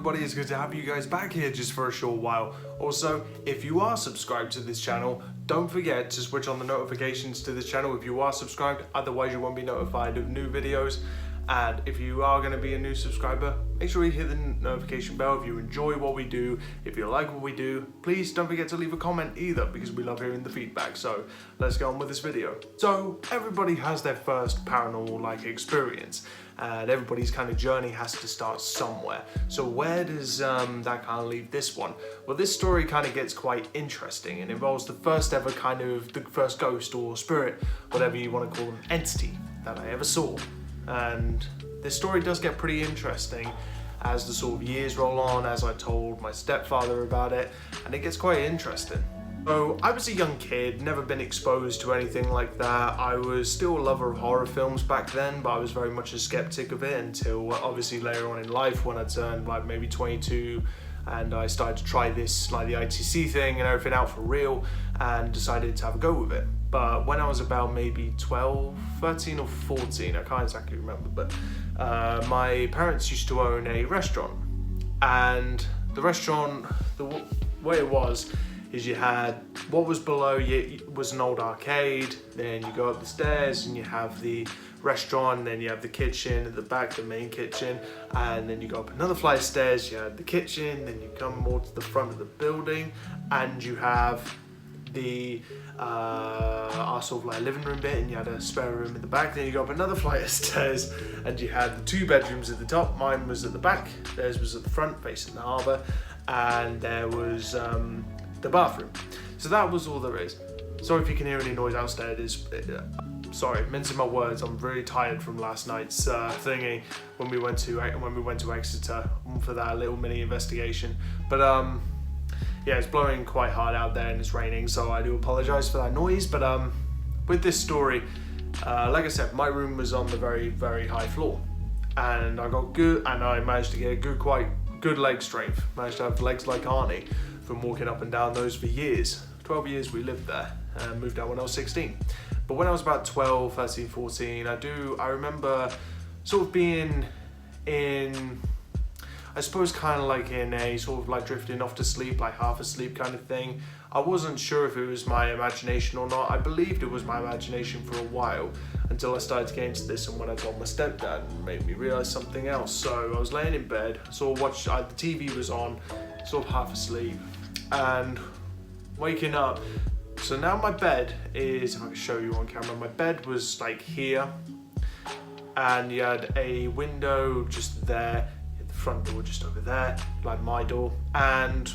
everybody, it's good to have you guys back here just for a short while. Also, if you are subscribed to this channel, don't forget to switch on the notifications to this channel if you are subscribed, otherwise you won't be notified of new videos. And if you are going to be a new subscriber, make sure you hit the notification bell if you enjoy what we do. If you like what we do, please don't forget to leave a comment either, because we love hearing the feedback. So let's get on with this video. So everybody has their first paranormal experience, and everybody's kind of journey has to start somewhere. So where does that kind of leave this one? Well, this story kind of gets quite interesting and involves the first ever the first ghost or spirit, whatever you want to call them, entity that I ever saw. And this story does get pretty interesting as the sort of years roll on, as I told my stepfather about it, and it gets quite interesting. So I was a young kid, never been exposed to anything like that. I was still a lover of horror films back then, but I was very much a skeptic of it until obviously later on in life when I turned maybe 22 and I started to try this the ITC thing and everything out for real, and decided to have a go with it. But when I was about maybe 12, 13 or 14, I can't exactly remember, but my parents used to own a restaurant. And the restaurant, the way it was, is you had what was below you was an old arcade, then you go up the stairs and you have the restaurant, then you have the kitchen at the back, the main kitchen, and then you go up another flight of stairs, you have the kitchen, then you come more to the front of the building and you have the our sort of living room bit, and you had a spare room in the back. Then you go up another flight of stairs and you had the 2 bedrooms at the top. Mine was at the back, theirs was at the front facing the harbour, and there was the bathroom. So that was all there is. Sorry if you can hear any noise downstairs. Sorry, mincing my words. I'm really tired from last night's thingy when we went to Exeter for that little mini investigation. But yeah, it's blowing quite hard out there and it's raining, so I do apologise for that noise. But with this story, like I said, my room was on the very, very high floor, and I managed to get quite good leg strength. Managed to have legs like Arnie from walking up and down those for years. 12 years we lived there, and moved out when I was 16. But when I was about 12, 13, 14, I remember sort of being in, I suppose kind of in a sort of drifting off to sleep, half asleep kind of thing. I wasn't sure if it was my imagination or not. I believed it was my imagination for a while, until I started to get into this, and when I told my stepdad, it made me realise something else. So I was laying in bed, the TV was on, sort of half asleep, and waking up. So now my bed is, if I can show you on camera, my bed was here, and you had a window just there, the front door just over there, my door. And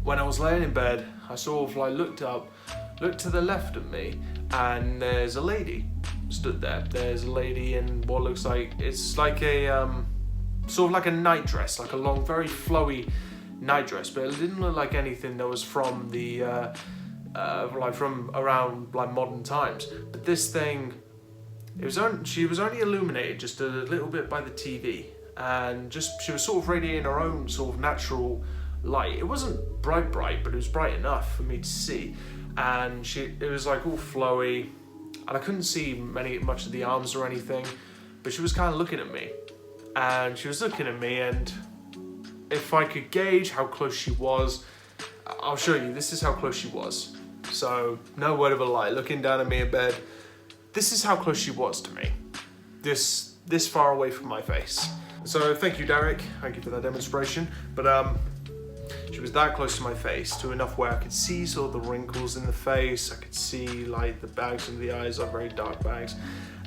when I was laying in bed, I sort of looked up, looked to the left of me, and there's a lady stood there. There's a lady in what looks like, it's a sort of a night dress, a long, very flowy night dress, but it didn't look like anything that was from the from around modern times. But this thing, she was only illuminated just a little bit by the TV, and she was sort of radiating her own sort of natural light. It wasn't bright, but it was bright enough for me to see, and it was all flowy, and I couldn't see much of the arms or anything, but she was kind of looking at me, and and if I could gauge how close she was, I'll show you. This is how close she was. So, no word of a lie, looking down at me in bed, this is how close she was to me. This far away from my face. So, thank you, Derek. Thank you for that demonstration. But she was that close to my face, to enough where I could see sort of the wrinkles in the face. I could see the bags under the eyes are very dark bags,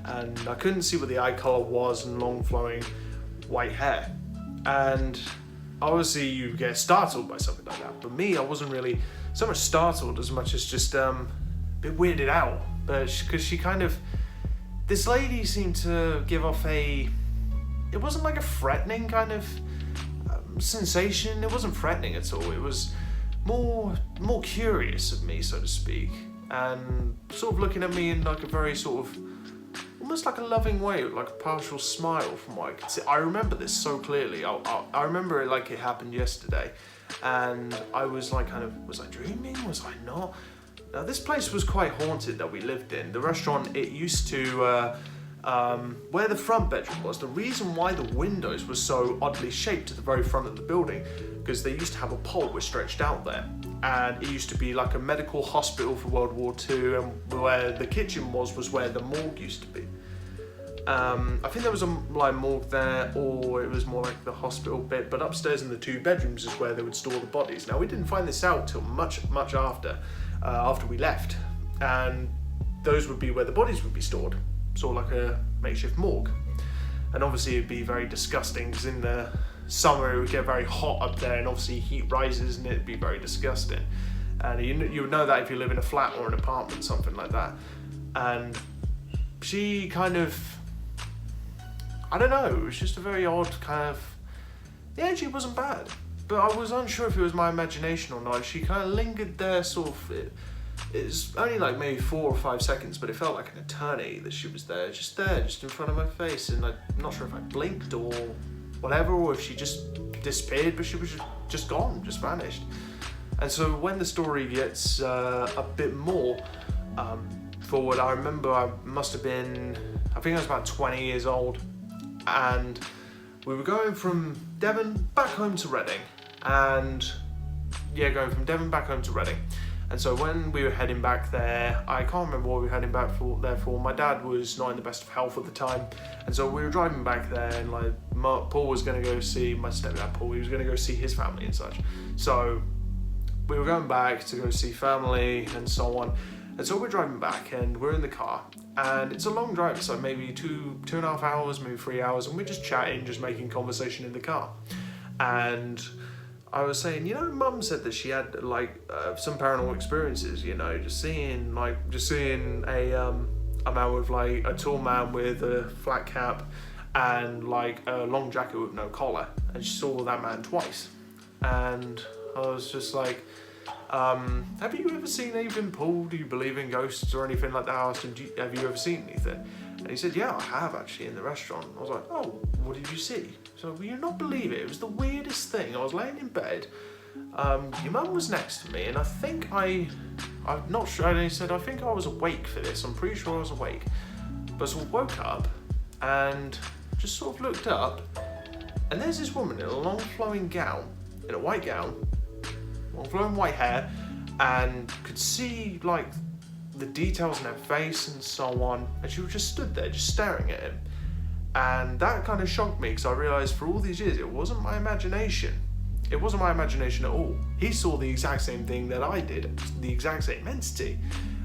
and I couldn't see what the eye color was, and long flowing white hair. And obviously you get startled by something like that, but me, I wasn't really so much startled as much as just a bit weirded out. But because this lady seemed to give off it wasn't a threatening kind of sensation. It wasn't threatening at all. It was more curious of me, so to speak, and sort of looking at me in a very sort of almost a loving way, a partial smile from what I could see. I remember this so clearly. I remember it like it happened yesterday, and I was was I dreaming? Was I not? Now this place was quite haunted that we lived in. The restaurant, it used to where the front bedroom was, the reason why the windows were so oddly shaped at the very front of the building, because they used to have a pole which stretched out there, and it used to be like a medical hospital for World War II, and where the kitchen was where the morgue used to be. I think there was a morgue there, or it was more like the hospital bit, but upstairs in the 2 bedrooms is where they would store the bodies. Now, we didn't find this out till much after we left, and those would be where the bodies would be stored, sort of like a makeshift morgue. And obviously it'd be very disgusting, because in the summer it would get very hot up there, and obviously heat rises and it'd be very disgusting. And you would know that if you live in a flat or an apartment, something like that. And she kind of, I don't know, it was just a very odd kind of, the energy wasn't bad, but I was unsure if it was my imagination or not. She kind of lingered there, sort of, it's only like maybe 4 or 5 seconds, but it felt like an eternity that she was there, just in front of my face. And I'm not sure if I blinked or whatever, or if she just disappeared, but she was just gone, just vanished. And so when the story gets a bit more forward, I remember I must have been, I think I was about 20 years old, and we were going from Devon back home to Reading, and yeah, going from Devon back home to Reading. And so when we were heading back there, I can't remember what we were heading back there for. My dad was not in the best of health at the time, and so we were driving back there, and like Paul was going to go see my stepdad Paul. He was going to go see his family and such. So we were going back to go see family and so on. And so we're driving back, and we're in the car, and it's a long drive, so maybe two and a half hours, maybe 3 hours, and we're just chatting, just making conversation in the car. And I was saying, you know, Mum said that she had like some paranormal experiences, you know, just seeing a man with like a tall man with a flat cap and like a long jacket with no collar, and she saw that man twice. And I was just like, have you ever seen anything, Paul? Do you believe in ghosts or anything like that? I asked him, have you ever seen anything? And he said, yeah, I have actually, in the restaurant. I was like, oh, what did you see? So, will you not believe it? It was the weirdest thing. I was laying in bed. Your mum was next to me, and I think I'm not sure. And he said, I think I was awake for this. I'm pretty sure I was awake. But so I woke up and just sort of looked up, and there's this woman in a long flowing gown, in a white gown, long flowing white hair, and could see like the details in her face and so on, and she was just stood there just staring at him. And that kind of shocked me, because I realised for all these years it wasn't my imagination. It wasn't my imagination at all. He saw the exact same thing that I did, the exact same entity.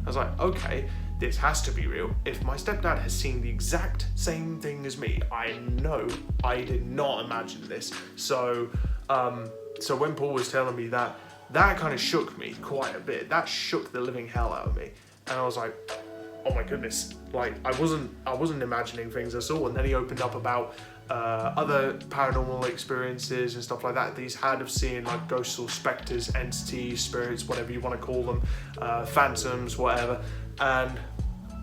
I was like, okay, this has to be real. If my stepdad has seen the exact same thing as me, I know I did not imagine this. So when Paul was telling me that kind of shook me quite a bit. That shook the living hell out of me. And I was like, oh my goodness, like I wasn't imagining things I saw. And then he opened up about other paranormal experiences and stuff like that he's had of seeing like ghosts or specters, entities, spirits, whatever you want to call them, phantoms, whatever. And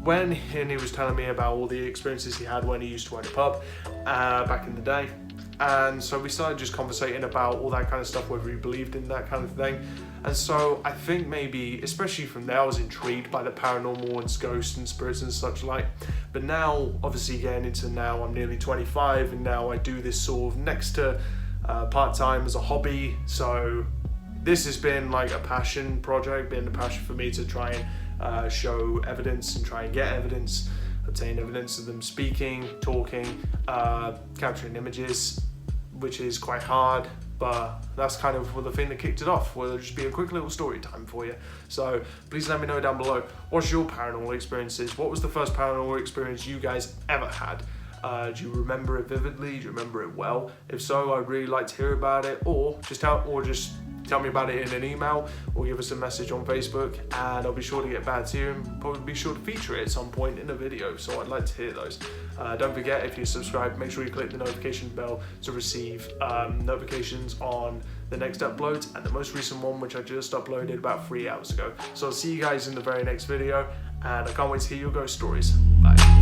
when he was telling me about all the experiences he had when he used to own a pub back in the day. And so we started just conversating about all that kind of stuff, whether he believed in that kind of thing. And so I think maybe, especially from there, I was intrigued by the paranormal and ghosts and spirits and such like. But now, obviously getting into now, I'm nearly 25, and now I do this sort of next to part-time as a hobby. So this has been like a passion project, been a passion for me to try and show evidence and try and get evidence, obtain evidence of them speaking, talking, capturing images, which is quite hard, but that's kind of the thing that kicked it off. Will just be a quick little story time for you. So please let me know down below, what's your paranormal experiences? What was the first paranormal experience you guys ever had? Do you remember it vividly? Do you remember it well? If so, I'd really like to hear about it, or just tell me about it in an email, or give us a message on Facebook, and I'll be sure to get back to you and probably be sure to feature it at some point in a video, so I'd like to hear those. Don't forget, if you're subscribed, make sure you click the notification bell to receive notifications on the next uploads, and the most recent one, which I just uploaded about 3 hours ago. So I'll see you guys in the very next video, and I can't wait to hear your ghost stories. Bye.